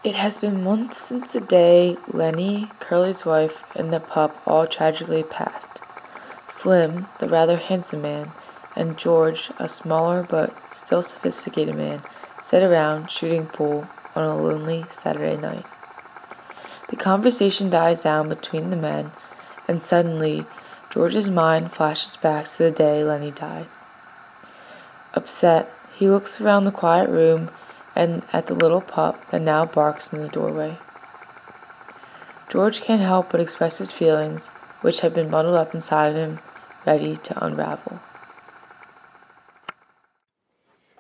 It has been months since the day Lenny, Curly's wife, and the pup all tragically passed. Slim, the rather handsome man, and George, a smaller but still sophisticated man, sat around shooting pool on a lonely Saturday night. The conversation dies down between the men, and suddenly George's mind flashes back to the day Lenny died. Upset, he looks around the quiet room and at the little pup that now barks in the doorway. George can't help but express his feelings, which had been muddled up inside of him, ready to unravel.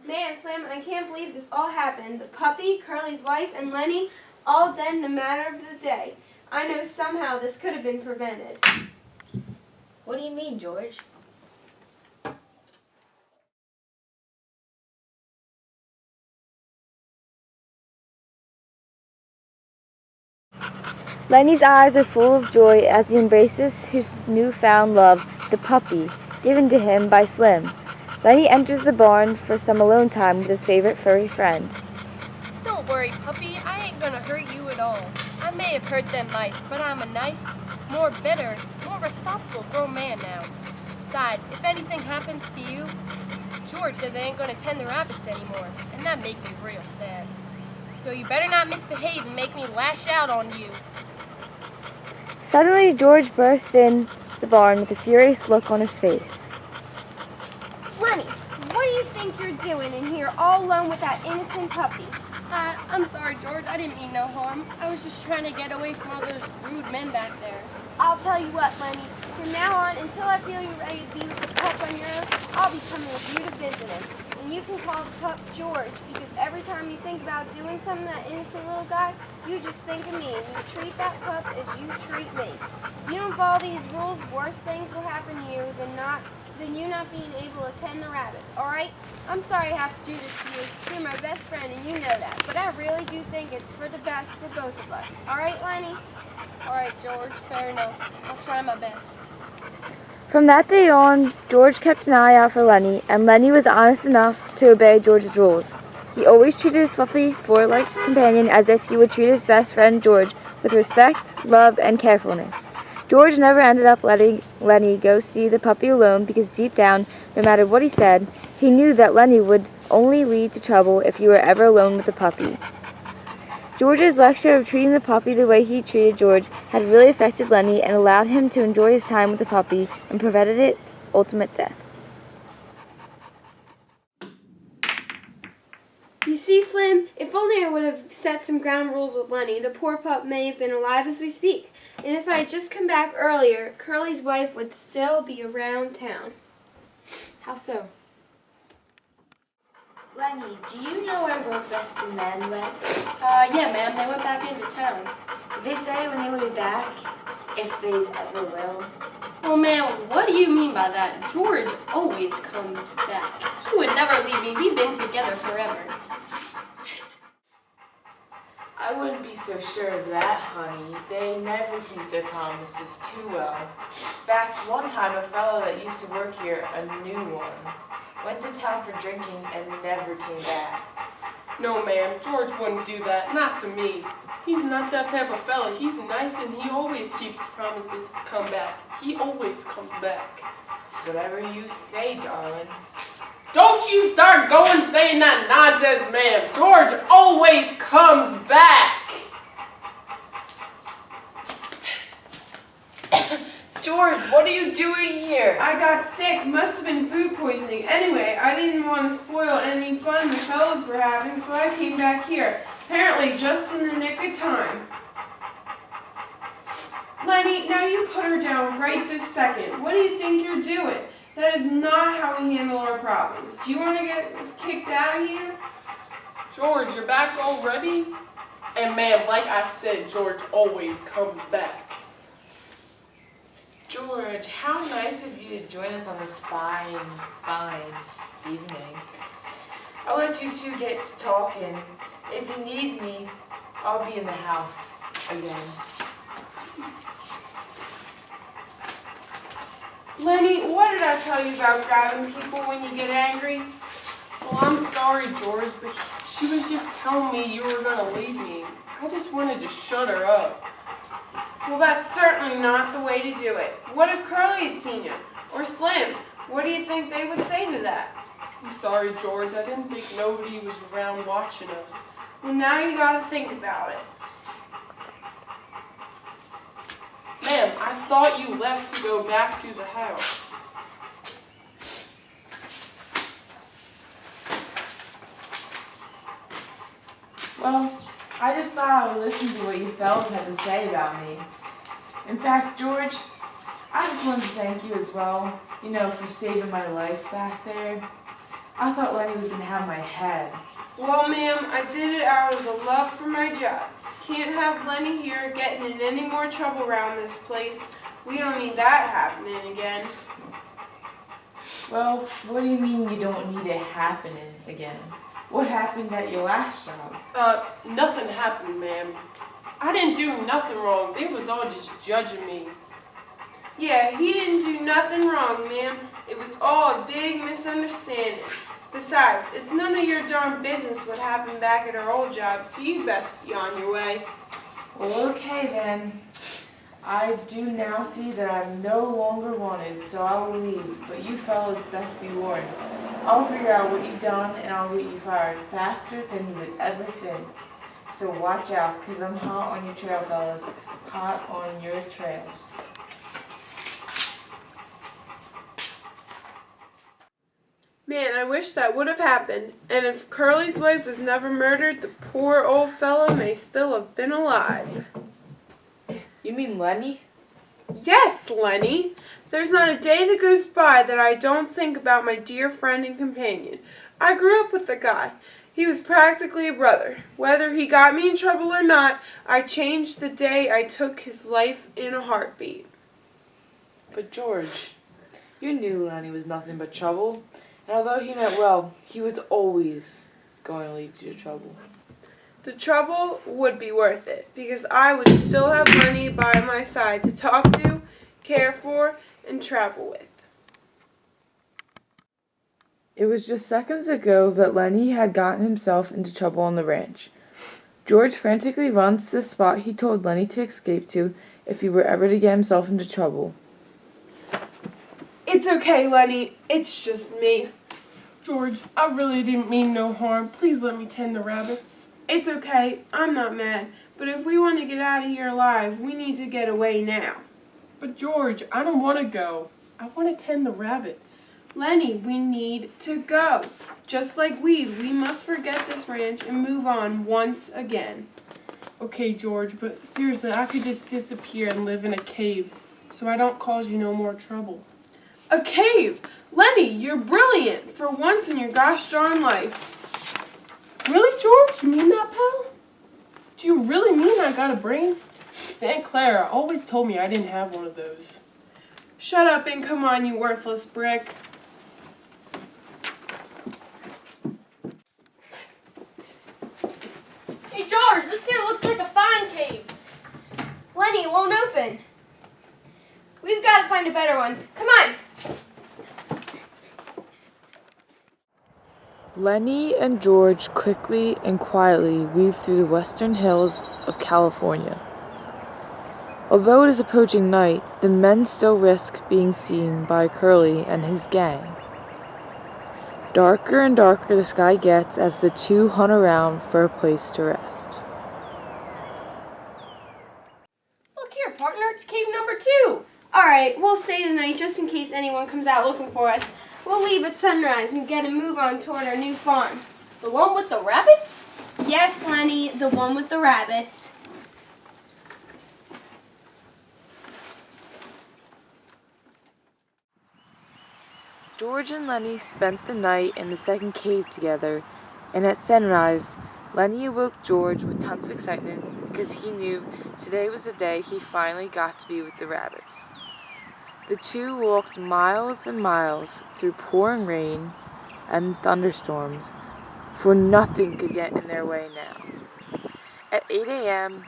Man, Slim, I can't believe this all happened. The puppy, Curly's wife, and Lenny, all dead in a matter of the day. I know somehow this could have been prevented. What do you mean, George? Lenny's eyes are full of joy as he embraces his newfound love, the puppy, given to him by Slim. Lenny enters the barn for some alone time with his favorite furry friend. Don't worry, puppy. I ain't gonna hurt you at all. I may have hurt them mice, but I'm a nice, more bitter, more responsible grown man now. Besides, if anything happens to you, George says I ain't gonna tend the rabbits anymore, and that make me real sad. So you better not misbehave and make me lash out on you. Suddenly, George bursts in the barn with a furious look on his face. Lenny, what do you think you're doing in here all alone with that innocent puppy? I'm sorry, George. I didn't mean no harm. I was just trying to get away from all those rude men back there. I'll tell you what, Lenny. From now on, until I feel you're ready to be with the pup on your own, I'll be coming with you to visit him. And you can call the pup George, because every time you think about doing something to that innocent little guy, you just think of me, and you treat that pup as you treat me. If you don't follow these rules, worse things will happen to you than you not being able to tend the rabbits, alright? I'm sorry I have to do this to you. You're my best friend, and you know that. But I really do think it's for the best for both of us. Alright, Lenny? All right, George. Fair enough. I'll try my best. From that day on, George kept an eye out for Lenny, and Lenny was honest enough to obey George's rules. He always treated his fluffy, four-legged companion as if he would treat his best friend George with respect, love, and carefulness. George never ended up letting Lenny go see the puppy alone because deep down, no matter what he said, he knew that Lenny would only lead to trouble if he were ever alone with the puppy. George's lecture of treating the puppy the way he treated George had really affected Lenny and allowed him to enjoy his time with the puppy and prevented its ultimate death. You see, Slim, if only I would have set some ground rules with Lenny, the poor pup may have been alive as we speak. And if I had just come back earlier, Curly's wife would still be around town. How so? Lenny, do you know where both Best and Men went? Yeah, ma'am. They went back into town. Did they say when they would be back? If they ever will? Well, ma'am, what do you mean by that? George always comes back. He would never leave me. We've been together forever. I wouldn't be so sure of that, honey. They never keep their promises too well. In fact, one time a fellow that used to work here, a new one, went to town for drinking and never came back. No, ma'am, George wouldn't do that. Not to me. He's not that type of fella. He's nice and he always keeps his promises to come back. He always comes back. Whatever you say, darling. Don't you start going saying that nonsense, ma'am. George always comes back. George, what are you doing here? I got sick. Must have been food poisoning. Anyway, I didn't want to spoil any fun the fellas were having, so I came back here. Apparently just in the nick of time. Lenny, now you put her down right this second. What do you think you're doing? That is not how we handle our problems. Do you want to get us kicked out of here? George, you're back already? And ma'am, like I said, George always comes back. George, how nice of you to join us on this fine evening. I'll let you two get to talking. If you need me, I'll be in the house again. Lenny, what did I tell you about grabbing people when you get angry? Well, I'm sorry, George, but she was just telling me you were going to leave me. I just wanted to shut her up. Well, that's certainly not the way to do it. What if Curly had seen you? Or Slim? What do you think they would say to that? I'm sorry, George. I didn't think nobody was around watching us. Well, now you gotta think about it. Ma'am, I thought you left to go back to the house. Well, I just thought I would listen to what you fellas had to say about me. In fact, George, I just wanted to thank you as well, for saving my life back there. I thought Lenny was going to have my head. Well, ma'am, I did it out of the love for my job. Can't have Lenny here getting in any more trouble around this place. We don't need that happening again. Well, what do you mean you don't need it happening again? What happened at your last job? Nothing happened, ma'am. I didn't do nothing wrong. They was all just judging me. Yeah, he didn't do nothing wrong, ma'am. It was all a big misunderstanding. Besides, it's none of your darn business what happened back at our old job, so you best be on your way. Well, okay then. I do now see that I'm no longer wanted, so I will leave. But you fellas best be warned. I'll figure out what you've done and I'll get you fired faster than you would ever think. So watch out, because I'm hot on your trail, fellas. Hot on your trails. Man, I wish that would have happened. And if Curly's wife was never murdered, the poor old fellow may still have been alive. You mean Lenny? Yes, Lenny. There's not a day that goes by that I don't think about my dear friend and companion. I grew up with the guy. He was practically a brother. Whether he got me in trouble or not, I changed the day I took his life in a heartbeat. But George, you knew Lenny was nothing but trouble. And although he meant well, he was always going to lead you to trouble. The trouble would be worth it, because I would still have Lenny by my side to talk to, care for, and travel with. It was just seconds ago that Lenny had gotten himself into trouble on the ranch. George frantically runs to the spot he told Lenny to escape to if he were ever to get himself into trouble. It's okay, Lenny. It's just me. George, I really didn't mean no harm. Please let me tend the rabbits. It's okay. I'm not mad. But if we want to get out of here alive, we need to get away now. But George, I don't want to go. I want to tend the rabbits. Lenny, we need to go. Just like we must forget this ranch and move on once again. Okay, George, but seriously, I could just disappear and live in a cave so I don't cause you no more trouble. A cave? Lenny, you're brilliant for once in your gosh darn life. Really, George? You mean that, pal? Do you really mean I got a brain? Miss Aunt Clara always told me I didn't have one of those. Shut up and come on, you worthless brick. Hey, George, this here looks like a fine cave. Lenny, it won't open. We've got to find a better one. Come on. Lenny and George quickly and quietly weaved through the western hills of California. Although it is approaching night, the men still risk being seen by Curly and his gang. Darker and darker the sky gets as the two hunt around for a place to rest. Look here, partner, it's cave number 2. All right, we'll stay the night just in case anyone comes out looking for us. We'll leave at sunrise and get a move on toward our new farm. The one with the rabbits? Yes, Lenny, the one with the rabbits. George and Lenny spent the night in the second cave together, and at sunrise, Lenny awoke George with tons of excitement because he knew today was the day he finally got to be with the rabbits. The two walked miles and miles through pouring rain and thunderstorms, for nothing could get in their way now. At 8 a.m.,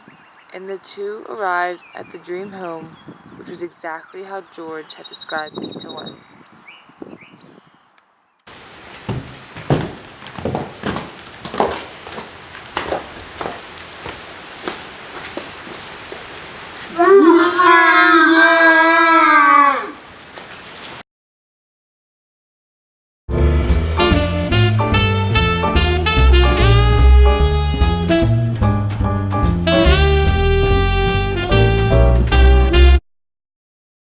and the two arrived at the dream home, which was exactly how George had described it to Lenny.